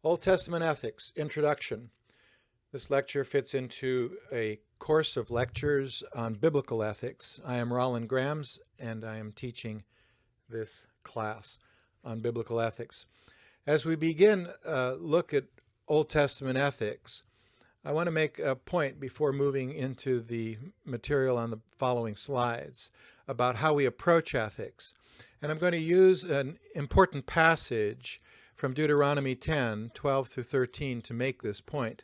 Old Testament Ethics, Introduction. This lecture fits into a course of lectures on biblical ethics. I am Rollin Grams, and I am teaching this class on biblical ethics. As we begin look at Old Testament ethics, I want to make a point before moving into the material on the following slides about how we approach ethics. And I'm going to use an important passage from Deuteronomy 10:12 through 13 to make this point.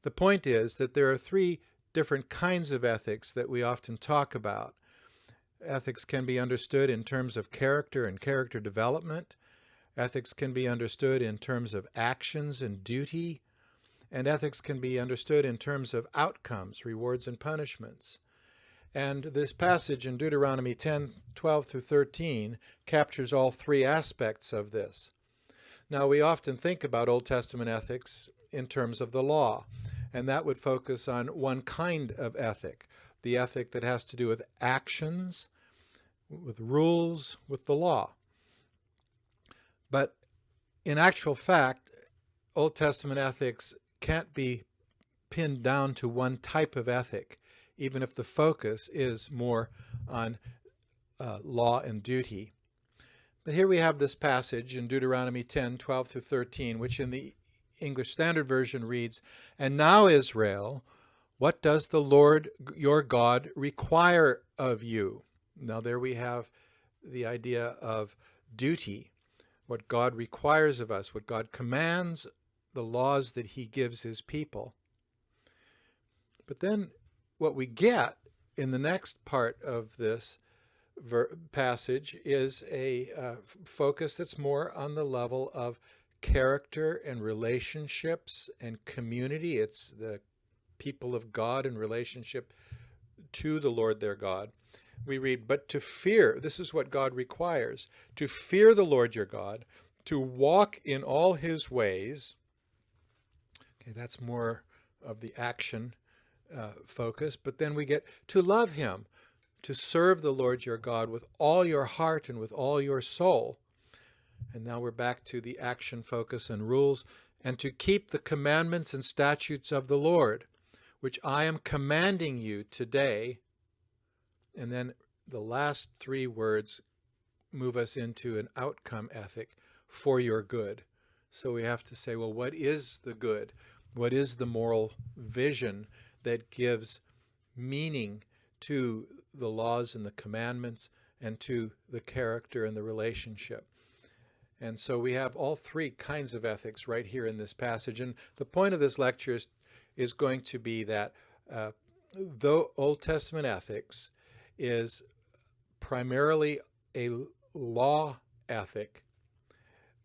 The point is that there are three different kinds of ethics that we often talk about. Ethics can be understood in terms of character and character development. Ethics can be understood in terms of actions and duty. And ethics can be understood in terms of outcomes, rewards and punishments. And this passage in Deuteronomy 10:12 through 13 captures all three aspects of this. Now, we often think about Old Testament ethics in terms of the law, and that would focus on one kind of ethic, the ethic that has to do with actions, with rules, with the law. But in actual fact, Old Testament ethics can't be pinned down to one type of ethic, even if the focus is more on law and duty. But here we have this passage in Deuteronomy 10:12 through 13, which in the English Standard Version reads, "And now, Israel, what does the Lord your God require of you?" Now there we have the idea of duty, what God requires of us, what God commands, the laws that he gives his people. But then what we get in the next part of this passage is a focus that's more on the level of character and relationships and community. It's the people of God in relationship to the Lord their God. We read, "But to fear," this is what God requires, "to fear the Lord your God, to walk in all his ways." Okay, that's more of the action focus. But then we get to love him, to serve the Lord your God with all your heart and with all your soul. And now we're back to the action focus and rules, and to keep the commandments and statutes of the Lord, which I am commanding you today. And then the last three words move us into an outcome ethic, for your good. So we have to say, well, what is the good? What is the moral vision that gives meaning to the laws and the commandments and to the character and the relationship? And so we have all three kinds of ethics right here in this passage. And the point of this lecture is going to be that though Old Testament ethics is primarily a law ethic,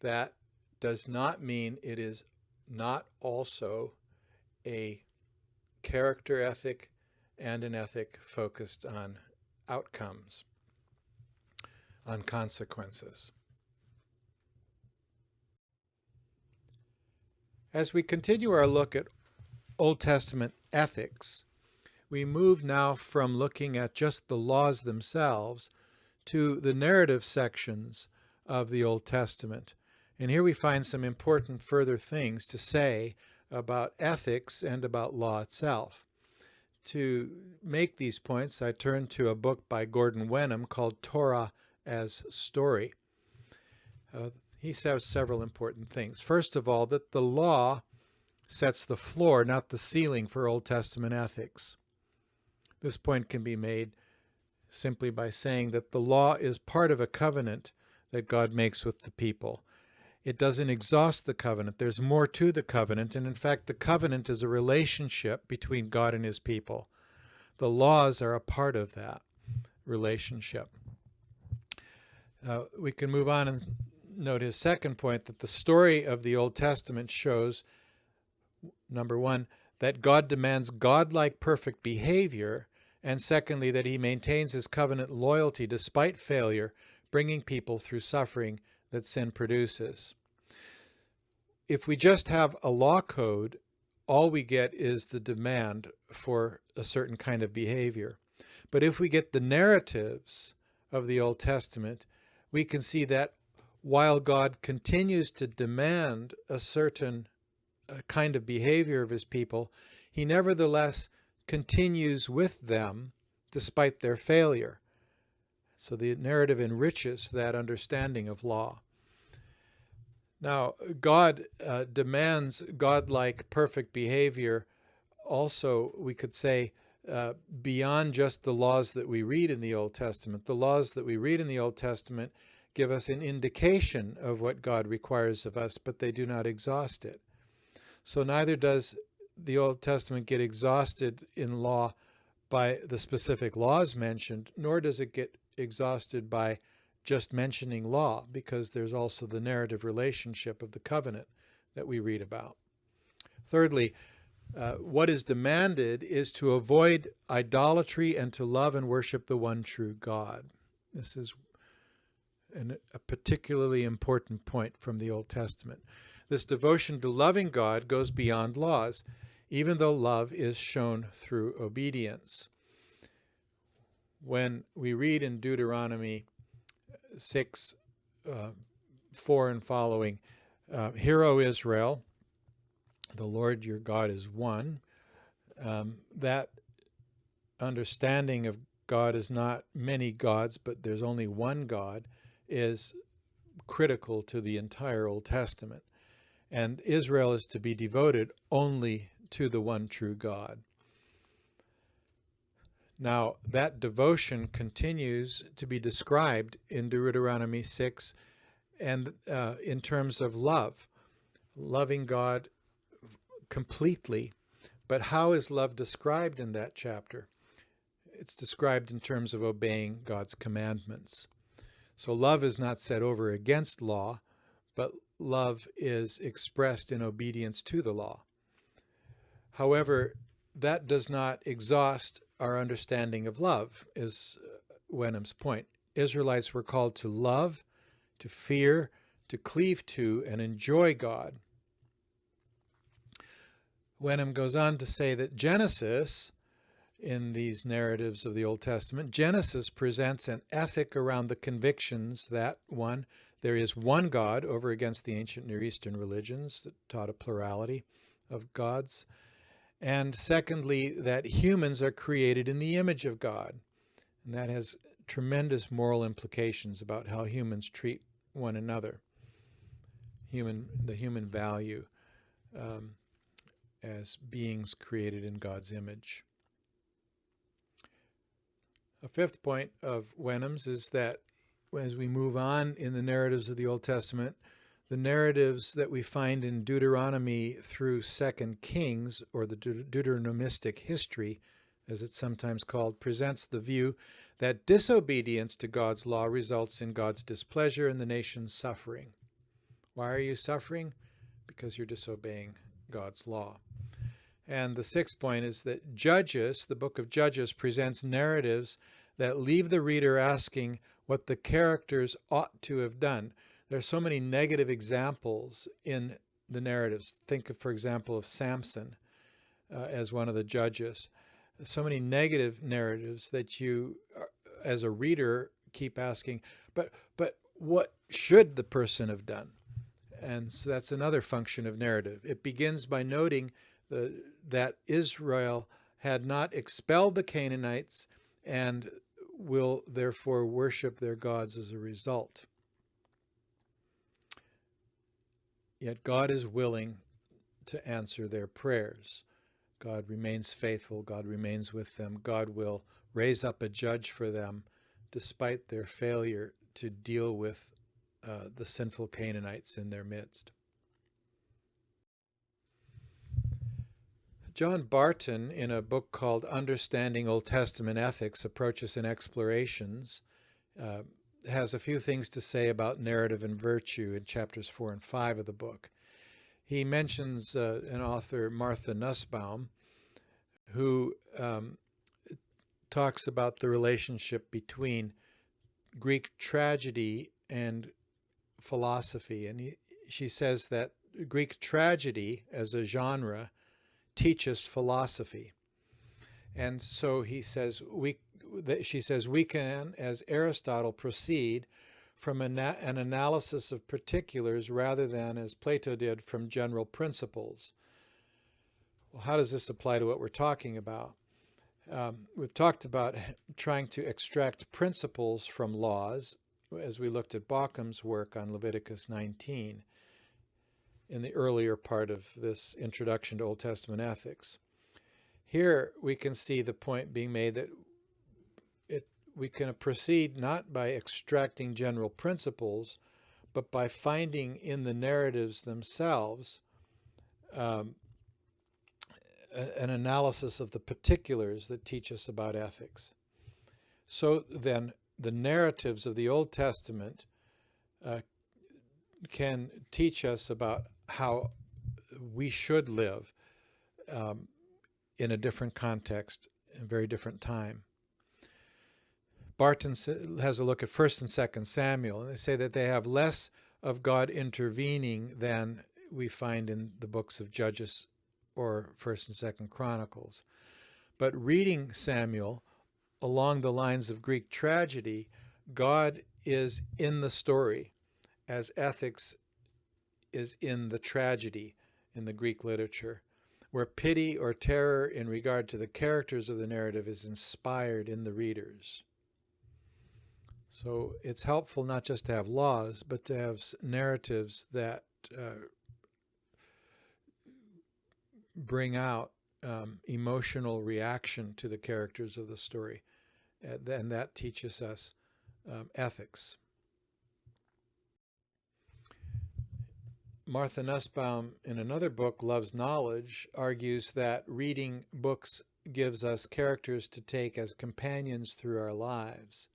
that does not mean it is not also a character ethic and an ethic focused on outcomes, on consequences. As we continue our look at Old Testament ethics, we move now from looking at just the laws themselves to the narrative sections of the Old Testament. And here we find some important further things to say about ethics and about law itself. To make these points, I turn to a book by Gordon Wenham called Torah as Story. He says several important things. First of all, that the law sets the floor, not the ceiling, for Old Testament ethics. This point can be made simply by saying that the law is part of a covenant that God makes with the people. It doesn't exhaust the covenant. There's more to the covenant, and in fact, the covenant is a relationship between God and his people. The laws are a part of that relationship. We can move on and note his second point, that the story of the Old Testament shows, number one, that God demands godlike perfect behavior, and secondly, that he maintains his covenant loyalty despite failure, bringing people through suffering that sin produces. If we just have a law code, all we get is the demand for a certain kind of behavior. But if we get the narratives of the Old Testament, we can see that while God continues to demand a certain kind of behavior of his people, he nevertheless continues with them despite their failure. So the narrative enriches that understanding of law. Now, God demands godlike perfect behavior also, we could say, beyond just the laws that we read in the Old Testament. The laws that we read in the Old Testament give us an indication of what God requires of us, but they do not exhaust it. So neither does the Old Testament get exhausted in law by the specific laws mentioned, nor does it get exhausted by just mentioning law, because there's also the narrative relationship of the covenant that we read about. Thirdly, what is demanded is to avoid idolatry and to love and worship the one true God. This is a particularly important point from the Old Testament. This devotion to loving God goes beyond laws, even though love is shown through obedience. When we read in Deuteronomy 6, 4 and following, "Hear, O Israel, the Lord your God is one," that understanding of God is not many gods, but there's only one God, is critical to the entire Old Testament. And Israel is to be devoted only to the one true God. Now, that devotion continues to be described in Deuteronomy 6 and in terms of love, loving God completely. But how is love described in that chapter? It's described in terms of obeying God's commandments. So love is not set over against law, but love is expressed in obedience to the law. However, that does not exhaust our understanding of love, is Wenham's point. Israelites were called to love, to fear, to cleave to, and enjoy God. Wenham goes on to say that Genesis, in these narratives of the Old Testament, Genesis presents an ethic around the convictions that, one, there is one God over against the ancient Near Eastern religions that taught a plurality of gods, and secondly, that humans are created in the image of God. And that has tremendous moral implications about how humans treat one another, the human value as beings created in God's image. A fifth point of Wenham's is that as we move on in the narratives of the Old Testament, the narratives that we find in Deuteronomy through 2 Kings, or the Deuteronomistic history, as it's sometimes called, presents the view that disobedience to God's law results in God's displeasure and the nation's suffering. Why are you suffering? Because you're disobeying God's law. And the sixth point is that Judges, the book of Judges, presents narratives that leave the reader asking what the characters ought to have done. There are so many negative examples in the narratives. Think, of, for example, of Samson as one of the judges. So many negative narratives that you, as a reader, keep asking, but what should the person have done? And so that's another function of narrative. It begins by noting that Israel had not expelled the Canaanites and will therefore worship their gods as a result. Yet God is willing to answer their prayers. God remains faithful. God remains with them. God will raise up a judge for them despite their failure to deal with the sinful Canaanites in their midst. John Barton, in a book called Understanding Old Testament Ethics, Approaches and Explorations, has a few things to say about narrative and virtue in chapters 4 and 5 of the book. He mentions an author, Martha Nussbaum, who talks about the relationship between Greek tragedy and philosophy. And she says that Greek tragedy as a genre teaches philosophy. And so she says, we can, as Aristotle, proceed from an analysis of particulars rather than, as Plato did, from general principles. Well, how does this apply to what we're talking about? We've talked about trying to extract principles from laws as we looked at Baucham's work on Leviticus 19 in the earlier part of this introduction to Old Testament ethics. Here we can see the point being made that we can proceed not by extracting general principles, but by finding in the narratives themselves an analysis of the particulars that teach us about ethics. So then the narratives of the Old Testament can teach us about how we should live in a different context, in a very different time. Barton has a look at 1st and 2nd Samuel, and they say that they have less of God intervening than we find in the books of Judges or 1st and 2nd Chronicles. But reading Samuel along the lines of Greek tragedy, God is in the story, as ethics is in the tragedy in the Greek literature, where pity or terror in regard to the characters of the narrative is inspired in the readers. So it's helpful not just to have laws, but to have narratives that bring out emotional reaction to the characters of the story. And that teaches us ethics. Martha Nussbaum, in another book, Love's Knowledge, argues that reading books gives us characters to take as companions through our lives.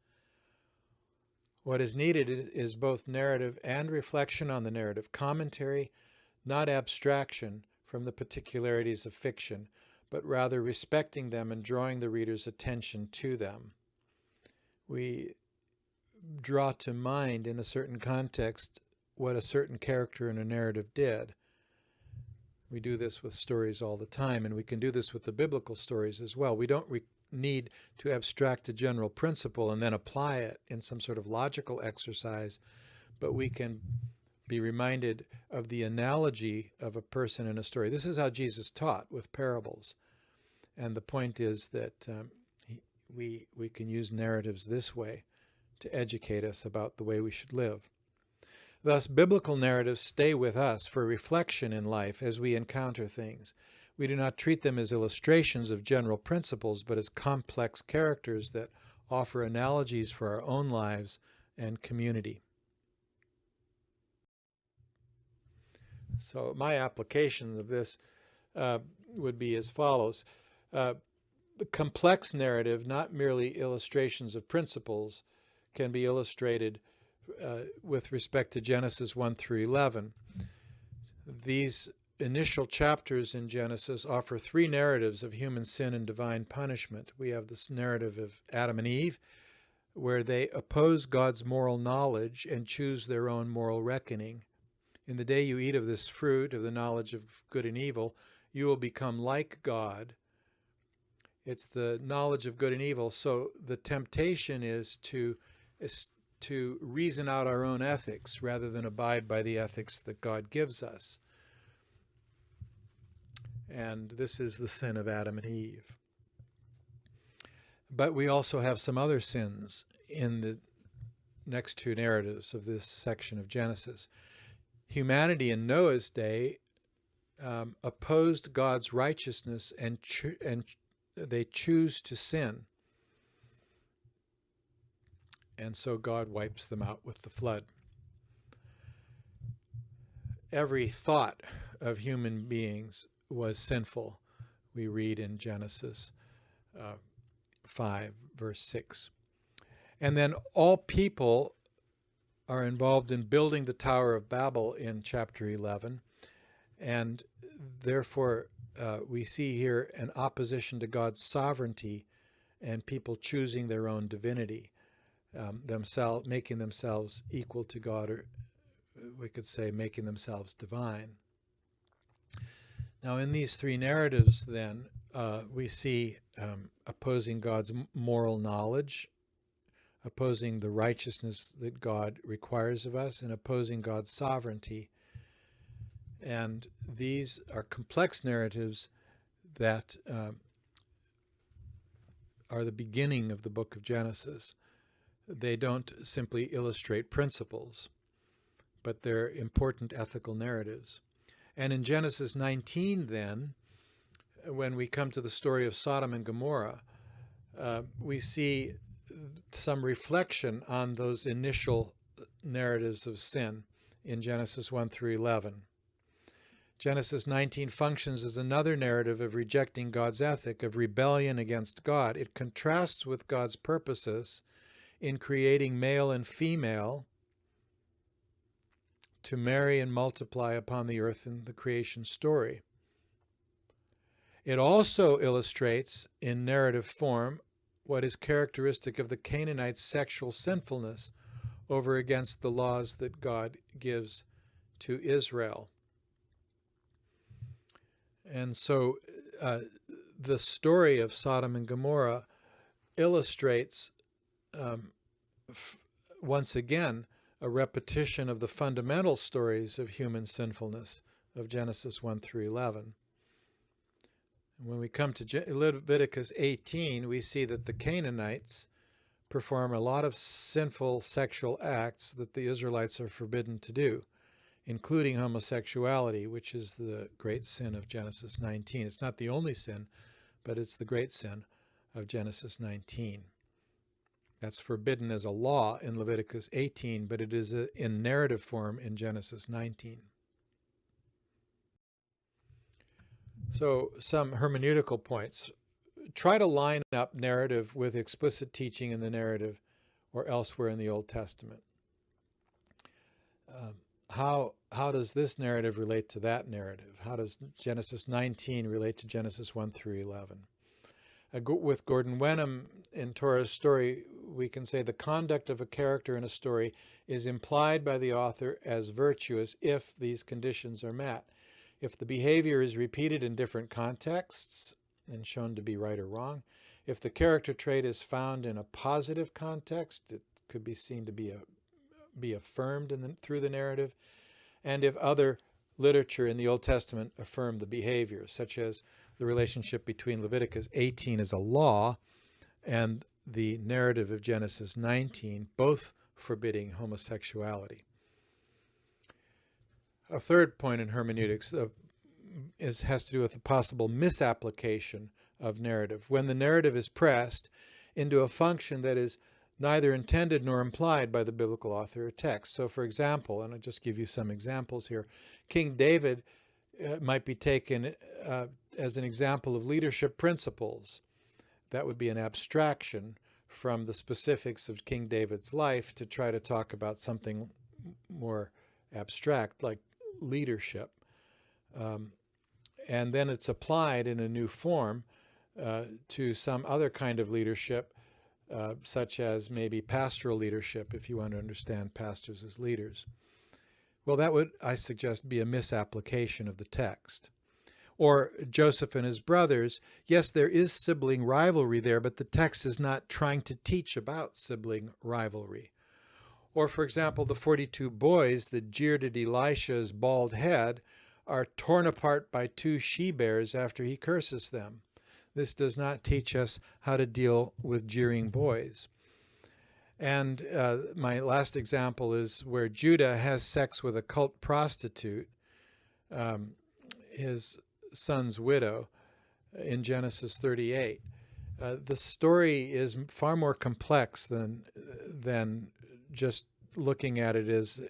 What is needed is both narrative and reflection on the narrative, commentary, not abstraction from the particularities of fiction, but rather respecting them and drawing the reader's attention to them. We draw to mind in a certain context what a certain character in a narrative did. We do this with stories all the time, and we can do this with the biblical stories as well. We don't need to abstract a general principle and then apply it in some sort of logical exercise, but we can be reminded of the analogy of a person in a story. This is how Jesus taught, with parables. And the point is that we can use narratives this way to educate us about the way we should live. Thus, biblical narratives stay with us for reflection in life as we encounter things. We do not treat them as illustrations of general principles, but as complex characters that offer analogies for our own lives and community. So my application of this would be as follows. The complex narrative, not merely illustrations of principles, can be illustrated with respect to Genesis 1 through 11. These initial chapters in Genesis offer three narratives of human sin and divine punishment. We have this narrative of Adam and Eve, where they oppose God's moral knowledge and choose their own moral reckoning. In the day you eat of this fruit, of the knowledge of good and evil, you will become like God. It's the knowledge of good and evil. So the temptation is to reason out our own ethics rather than abide by the ethics that God gives us. And this is the sin of Adam and Eve. But we also have some other sins in the next two narratives of this section of Genesis. Humanity in Noah's day opposed God's righteousness and they choose to sin. And so God wipes them out with the flood. Every thought of human beings was sinful, we read in Genesis 5, verse 6. And then all people are involved in building the Tower of Babel in chapter 11. And therefore, we see here an opposition to God's sovereignty and people choosing their own divinity, making themselves equal to God, or we could say making themselves divine. Now, in these three narratives, then, we see opposing God's moral knowledge, opposing the righteousness that God requires of us and opposing God's sovereignty. And these are complex narratives that are the beginning of the book of Genesis. They don't simply illustrate principles, but they're important ethical narratives. And in Genesis 19, then, when we come to the story of Sodom and Gomorrah, we see some reflection on those initial narratives of sin in Genesis 1 through 11. Genesis 19 functions as another narrative of rejecting God's ethic, of rebellion against God. It contrasts with God's purposes in creating male and female to marry and multiply upon the earth in the creation story. It also illustrates in narrative form what is characteristic of the Canaanites' sexual sinfulness over against the laws that God gives to Israel. And so the story of Sodom and Gomorrah illustrates, once again, a repetition of the fundamental stories of human sinfulness of Genesis 1 through 11. When we come to Leviticus 18, we see that the Canaanites perform a lot of sinful sexual acts that the Israelites are forbidden to do, including homosexuality, which is the great sin of Genesis 19. It's not the only sin, but it's the great sin of Genesis 19. That's forbidden as a law in Leviticus 18, but it is in narrative form in Genesis 19. So some hermeneutical points. Try to line up narrative with explicit teaching in the narrative or elsewhere in the Old Testament. How does this narrative relate to that narrative? How does Genesis 19 relate to Genesis 1 through 11? With Gordon Wenham in Torah's story, we can say the conduct of a character in a story is implied by the author as virtuous if these conditions are met. If the behavior is repeated in different contexts and shown to be right or wrong, if the character trait is found in a positive context, it could be seen to be affirmed through the narrative, and if other literature in the Old Testament affirmed the behavior, such as the relationship between Leviticus 18 as a law and the narrative of Genesis 19, both forbidding homosexuality. A third point in hermeneutics has to do with the possible misapplication of narrative, when the narrative is pressed into a function that is neither intended nor implied by the biblical author or text. So, for example, and I'll just give you some examples here, King David might be taken as an example of leadership principles. That would be an abstraction from the specifics of King David's life to try to talk about something more abstract, like leadership. And then it's applied in a new form to some other kind of leadership, such as maybe pastoral leadership, if you want to understand pastors as leaders. Well, that would, I suggest, be a misapplication of the text. Or Joseph and his brothers, yes, there is sibling rivalry there, but the text is not trying to teach about sibling rivalry. Or, for example, the 42 boys that jeered at Elisha's bald head are torn apart by 2 she-bears after he curses them. This does not teach us how to deal with jeering boys. And my last example is where Judah has sex with a cult prostitute, his son's widow, in Genesis 38. The story is far more complex than just looking at it as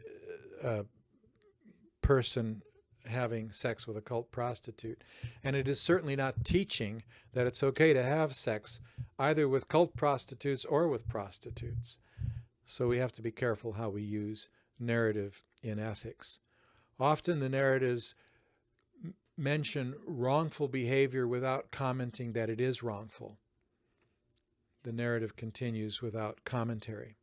a person having sex with a cult prostitute. And it is certainly not teaching that it's okay to have sex either with cult prostitutes or with prostitutes. So we have to be careful how we use narrative in ethics. Often the narratives mention wrongful behavior without commenting that it is wrongful. The narrative continues without commentary.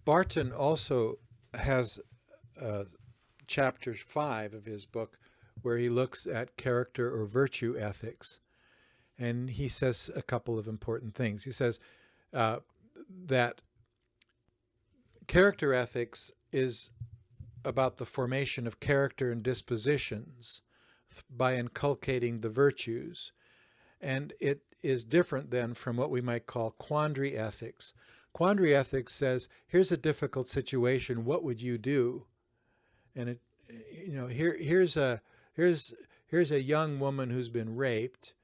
Barton also has chapter 5 of his book where he looks at character or virtue ethics. And he says a couple of important things. He says that character ethics is about the formation of character and dispositions by inculcating the virtues. And it is different then from what we might call quandary ethics. Quandary ethics says, here's a difficult situation, what would you do? And it, here's a young woman who's been raped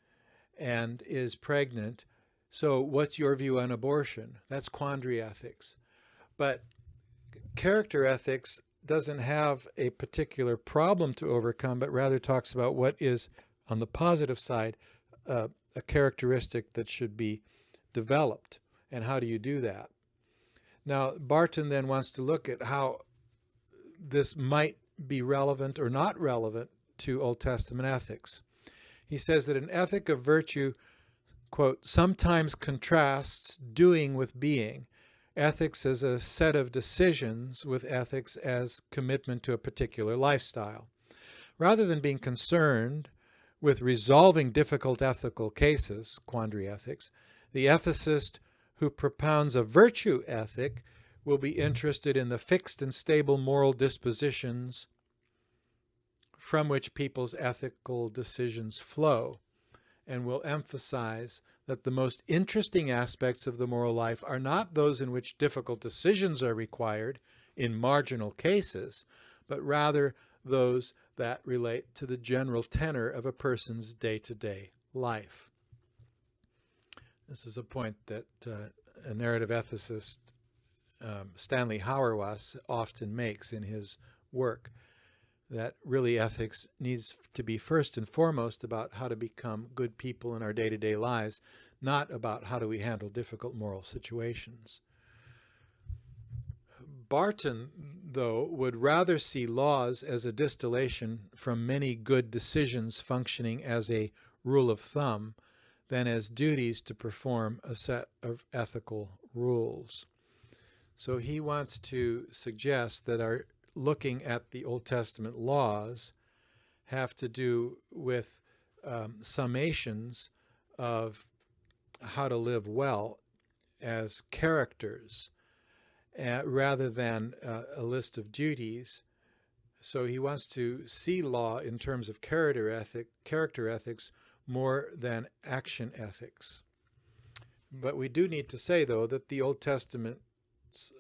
and is pregnant. So what's your view on abortion? That's quandary ethics. But character ethics doesn't have a particular problem to overcome, but rather talks about what is, on the positive side, a characteristic that should be developed. And how do you do that? Now, Barton then wants to look at how this might be relevant or not relevant to Old Testament ethics. He says that an ethic of virtue, quote, sometimes contrasts doing with being. Ethics as a set of decisions with ethics as commitment to a particular lifestyle. Rather than being concerned with resolving difficult ethical cases, quandary ethics, the ethicist who propounds a virtue ethic will be interested in the fixed and stable moral dispositions from which people's ethical decisions flow, and will emphasize that the most interesting aspects of the moral life are not those in which difficult decisions are required in marginal cases, but rather those that relate to the general tenor of a person's day-to-day life. This is a point that a narrative ethicist, Stanley Hauerwas, often makes in his work, that really ethics needs to be first and foremost about how to become good people in our day-to-day lives, not about how do we handle difficult moral situations. Barton, though, would rather see laws as a distillation from many good decisions functioning as a rule of thumb than as duties to perform a set of ethical rules. So he wants to suggest that our looking at the Old Testament laws have to do with summations of how to live well as characters rather than a list of duties. So he wants to see law in terms of character ethics more than action ethics. But we do need to say, though, that the Old Testament's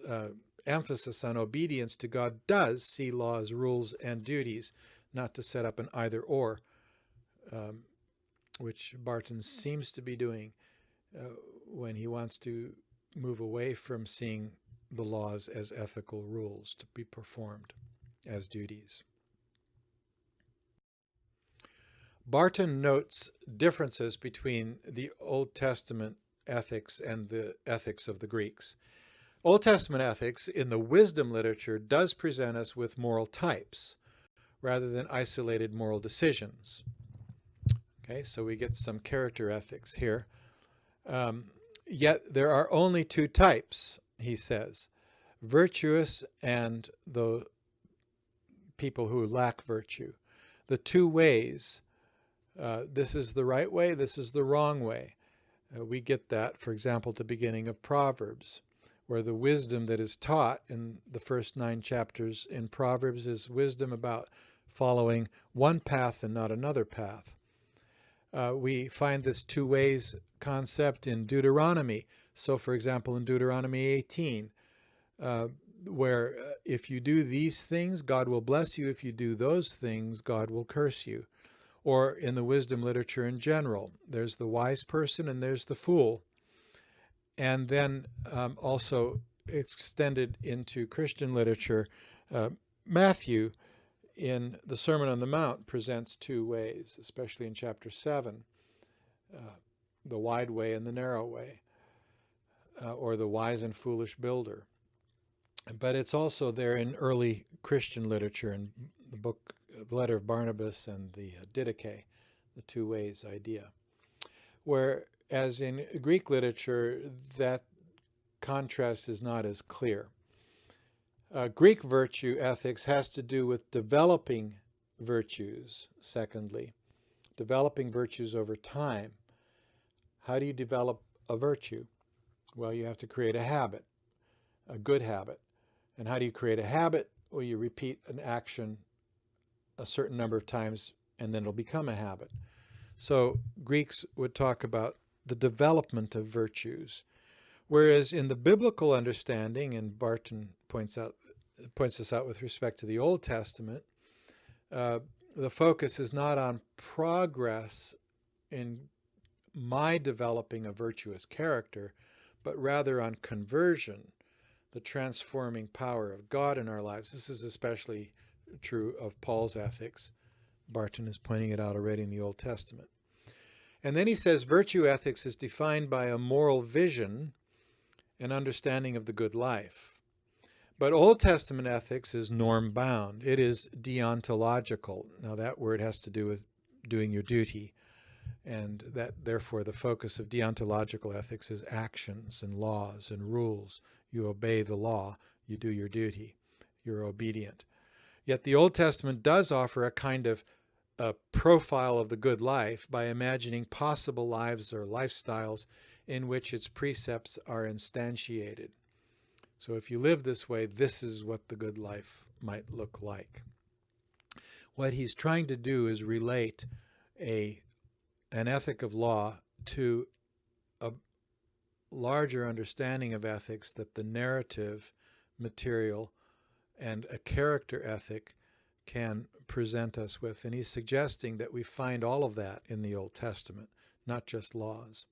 emphasis on obedience to God does see law as rules and duties, not to set up an either-or, which Barton seems to be doing when he wants to move away from seeing the laws as ethical rules to be performed as duties. Barton notes differences between the Old Testament ethics and the ethics of the Greeks. Old Testament ethics in the wisdom literature does present us with moral types rather than isolated moral decisions. Okay, so we get some character ethics here. Yet there are only two types, he says, virtuous and the people who lack virtue. The two ways, this is the right way, this is the wrong way. We get that, for example, at the beginning of Proverbs, where the wisdom that is taught in the first 9 chapters in Proverbs is wisdom about following one path and not another path. We find this two ways concept in Deuteronomy. So, for example, in Deuteronomy 18, where if you do these things, God will bless you. If you do those things, God will curse you. Or in the wisdom literature in general, there's the wise person and there's the fool. And then also extended into Christian literature, Matthew in the Sermon on the Mount presents two ways, especially in chapter 7, the wide way and the narrow way, or the wise and foolish builder. But it's also there in early Christian literature, in the letter of Barnabas and the Didache, the two ways idea. Whereas in Greek literature, that contrast is not as clear. Greek virtue ethics has to do with developing virtues, secondly, developing virtues over time. How do you develop a virtue? Well, you have to create a habit, a good habit. And how do you create a habit? Well, you repeat an action a certain number of times, and then it'll become a habit. So Greeks would talk about the development of virtues, whereas in the biblical understanding, and Barton points this out with respect to the Old Testament, the focus is not on progress in my developing a virtuous character, but rather on conversion, the transforming power of God in our lives. This is especially true of Paul's ethics. Barton is pointing it out already in the Old Testament. And then he says virtue ethics is defined by a moral vision and understanding of the good life. But Old Testament ethics is norm-bound. It is deontological. Now that word has to do with doing your duty, and that therefore the focus of deontological ethics is actions and laws and rules. You obey the law, you do your duty, you're obedient. Yet the Old Testament does offer a kind of a profile of the good life by imagining possible lives or lifestyles in which its precepts are instantiated. So if you live this way, this is what the good life might look like. What he's trying to do is relate an ethic of law to a larger understanding of ethics that the narrative material and a character ethic can present us with. And he's suggesting that we find all of that in the Old Testament, not just laws.